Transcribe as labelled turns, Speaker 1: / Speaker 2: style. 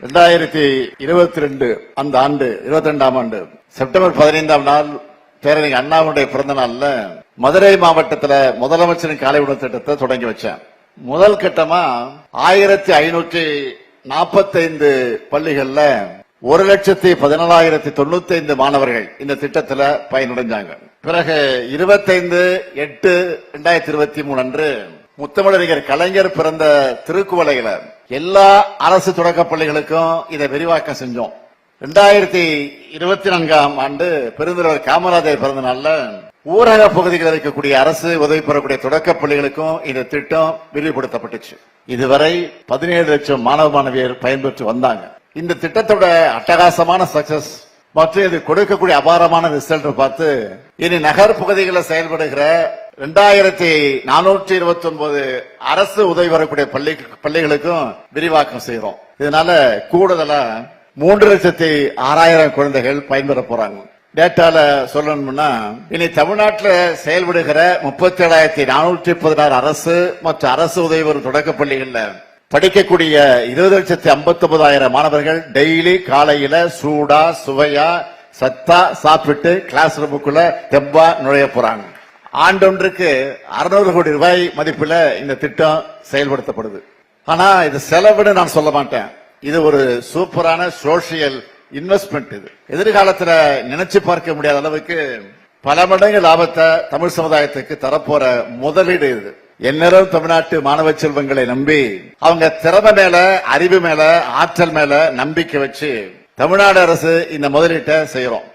Speaker 1: 2022 அந்த ஆண்டு 22ஆம் ஆண்டு செப்டம்பர் 15ஆம் நாள் பேரறிஞர் அண்ணாவுடைய பிறந்த நாள்ல மதுரை மாவட்டத்துல முதலமைச்சரின் காலை உணவு திட்டத்தை தொடங்கி வச்சேன். முதல் கட்டமா 1545 பள்ளிகள்ல 1,17,095 மாணவர்கள் இந்த திட்டத்துல பயனடைஞ்சாங்க. பிறகு 25/8/2023 அன்று முத்தமிழறிஞர் கலைஞர் பிறந்த திருக்குவளையில எல்லா அரசு தொடக்க பள்ளிகளுக்கும் இதை விரிவாக்கம் செஞ்சோம். 2024ஆம் ஆண்டு பெருந்தலைவர் காமராஜர் பிறந்த நாள்ல ஊரக பகுதிகளில் இருக்கக்கூடிய அரசு உதவி பெறக்கூடிய தொடக்க பள்ளிகளுக்கும் இந்த திட்டம் விரிவுபடுத்தப்பட்டுச்சு. இதுவரை 17 லட்சம் மாணவ மாணவியர் பயன்பெற்று வந்தாங்க. இந்த திட்டத்தோட அட்டகாசமான சக்சஸ் மற்றும் இது கொடுக்கக்கூடிய அபாரமான ரிசல்ட் பார்த்து இனி நகர் பகுதிகளில் செயல்படுகிற 2429 அரசு உதவி வரக்கூடிய பள்ளிகளுக்கும் விரிவாக்கம் செய்யறோம். இதனால கூடுதலா 3,06,000 குழந்தைகள் பயன்பெற போறாங்க. டேட்டால சொல்லணும்னா இனி தமிழ்நாட்டில் செயல்படுகிற 37,416 அரசு மற்றும் அரசு உதவி வரும் தொடக்க பள்ளிகள்ல படிக்கக்கூடிய 20,59,000 மாணவர்கள் டெய்லி காலையில சூடா சுவையா சத்தா சாப்பிட்டு கிளாஸ் ரூமுக்குள்ள தெம்பா நுழைய போறாங்க. ஆண்டொன்றுக்கு 600 கோடி ரூபாய் மதிப்புல இந்த திட்டம் செயல்படுத்தப்படுது. ஆனா இது செலவுன்னு நான் சொல்ல மாட்டேன். இது ஒரு சூப்பரான சோசியல் இன்வெஸ்ட்மெண்ட். இது எதிர்காலத்துல நினைச்சு பார்க்க முடியாத அளவுக்கு பல மடங்கு லாபத்தை தமிழ் சமுதாயத்துக்கு தரப்போற முதலீடு இது. எந்நேரம் தமிழ்நாட்டு மாணவ செல்வங்களை நம்பி அவங்க திறமை மேல அறிவு மேல ஆற்றல் மேல நம்பிக்கை வச்சு தமிழ்நாடு அரசு இந்த முதலீட்டை செய்யறோம்.